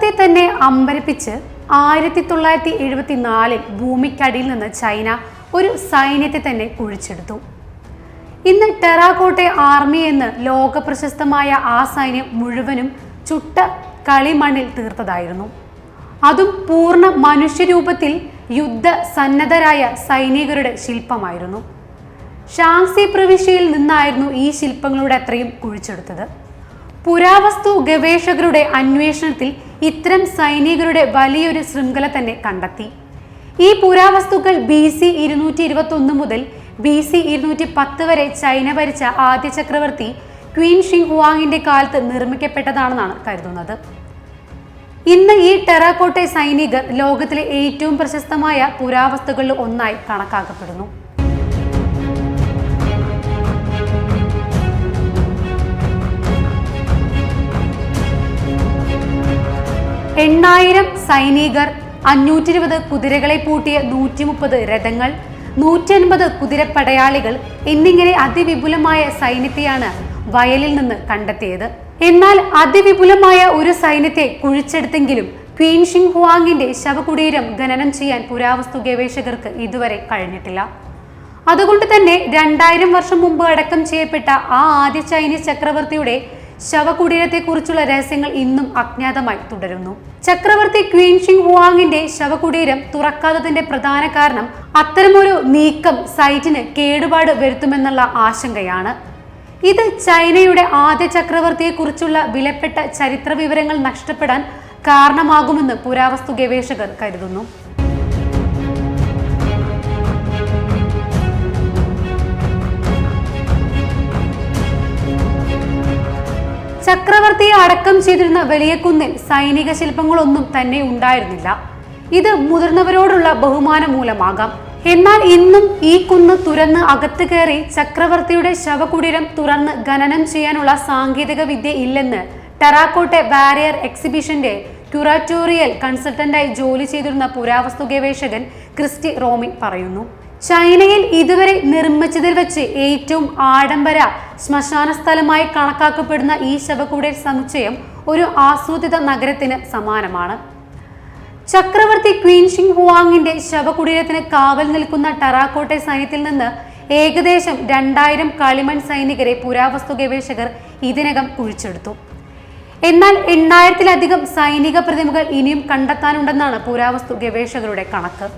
ലോകത്തെ തന്നെ അമ്പരപ്പിച്ച് 1974 ഭൂമിക്കടിയിൽ നിന്ന് ചൈന ഒരു സൈന്യത്തെ തന്നെ കുഴിച്ചെടുത്തു. ഇന്ന് ടെറാക്കോട്ടെ ആർമി എന്ന് ലോക പ്രശസ്തമായ ആ സൈന്യം മുഴുവനും ചുട്ട കളിമണ്ണിൽ തീർത്തതായിരുന്നു. അതും പൂർണ്ണ മനുഷ്യരൂപത്തിൽ യുദ്ധ സന്നദ്ധരായ സൈനികരുടെ ശില്പമായിരുന്നു. ഷാങ്സി പ്രവിശ്യയിൽ നിന്നായിരുന്നു ഈ ശില്പങ്ങളുടെ അത്രയും കുഴിച്ചെടുത്തത്. പുരാവസ്തു ഗവേഷകരുടെ അന്വേഷണത്തിൽ ഇത്തരം സൈനികരുടെ വലിയൊരു ശൃംഖല തന്നെ കണ്ടെത്തി. ഈ പുരാവസ്തുക്കൾ BC 221 മുതൽ BC 210 വരെ ചൈന ഭരിച്ച ആദ്യ ചക്രവർത്തി ക്വീൻ ഷിങ് ഹുവാങ്ങിന്റെ കാലത്ത് നിർമ്മിക്കപ്പെട്ടതാണെന്നാണ് കരുതുന്നത്. ഇന്ന് ഈ ടെറാക്കോട്ടെ സൈനികർ ലോകത്തിലെ ഏറ്റവും പ്രശസ്തമായ പുരാവസ്തുക്കളിൽ ഒന്നായി കണക്കാക്കപ്പെടുന്നു. സൈനികർ, 520 കുതിരകളെ പൂട്ടിയ 130 രഥങ്ങൾ, 150 കുതിരപ്പടയാളികൾ എന്നിങ്ങനെ അതിവിപുലമായ സൈന്യത്തെയാണ് വയലിൽ നിന്ന് കണ്ടെത്തിയത്. എന്നാൽ അതിവിപുലമായ ഒരു സൈന്യത്തെ കുഴിച്ചെടുത്തെങ്കിലും ക്വീൻ ഷിങ് ഹുവാങ്ങിന്റെ ശവകുടീരം ഖനനം ചെയ്യാൻ പുരാവസ്തു ഗവേഷകർക്ക് ഇതുവരെ കഴിഞ്ഞിട്ടില്ല. അതുകൊണ്ട് തന്നെ 2000 വർഷം മുമ്പ് അടക്കം ചെയ്യപ്പെട്ട ആ ആദ്യ ചൈനീസ് ചക്രവർത്തിയുടെ ശവകുടീരത്തെക്കുറിച്ചുള്ള രഹസ്യങ്ങൾ ഇന്നും അജ്ഞാതമായി തുടരുന്നു. ചക്രവർത്തി ക്വീൻ ഷിങ് ഹുവാങ്ങിന്റെ ശവകുടീരം തുറക്കാത്തതിന്റെ പ്രധാന കാരണം അത്തരമൊരു നീക്കം സൈറ്റിന് കേടുപാട് വരുത്തുമെന്നുള്ള ആശങ്കയാണ്. ഇത് ചൈനയുടെ ആദ്യ ചക്രവർത്തിയെക്കുറിച്ചുള്ള വിലപ്പെട്ട ചരിത്ര വിവരങ്ങൾ നഷ്ടപ്പെടാൻ കാരണമാകുമെന്ന് പുരാവസ്തു ഗവേഷകർ കരുതുന്നു. ചക്രവർത്തിയെ അടക്കം ചെയ്തിരുന്ന വലിയ കുന്നിൽ സൈനിക ശില്പങ്ങളൊന്നും തന്നെ ഉണ്ടായിരുന്നില്ല. ഇത് മുതിർന്നവരോടുള്ള ബഹുമാനം മൂലമാകാം. എന്നാൽ ഇന്നും ഈ കുന്ന് തുരന്ന് അകത്ത് കയറി ചക്രവർത്തിയുടെ ശവകുടീരം തുറന്ന് ഖനനം ചെയ്യാനുള്ള സാങ്കേതിക വിദ്യ ഇല്ലെന്ന് ടെറാക്കോട്ടെ വാരിയർ എക്സിബിഷന്റെ ക്യൂറാറ്റോറിയൽ കൺസൾട്ടന്റായി ജോലി ചെയ്തിരുന്ന പുരാവസ്തു ഗവേഷകൻ ക്രിസ്റ്റി റോമിൻ പറയുന്നു. ചൈനയിൽ ഇതുവരെ നിർമ്മിച്ചതിൽ വെച്ച് ഏറ്റവും ആഡംബര ശ്മശാന സ്ഥലമായി കണക്കാക്കപ്പെടുന്ന ഈ ശവകുടീര സമുച്ചയം ഒരു ആസൂത്രിത നഗരത്തിന് സമാനമാണ്. ചക്രവർത്തി ക്വീൻ ഷിങ് ഹുവാങ്ങിന്റെ ശവകുടീരത്തിന് കാവൽ നിൽക്കുന്ന ടെറാക്കോട്ടെ സൈന്യത്തിൽ നിന്ന് ഏകദേശം 2000 കളിമൺ സൈനികരെ പുരാവസ്തു ഗവേഷകർ ഇതിനകം കുഴിച്ചെടുത്തു. എന്നാൽ 8000-ലധികം സൈനിക പ്രതിമകൾ ഇനിയും കണ്ടെത്താനുണ്ടെന്നാണ് പുരാവസ്തു ഗവേഷകരുടെ കണക്ക്.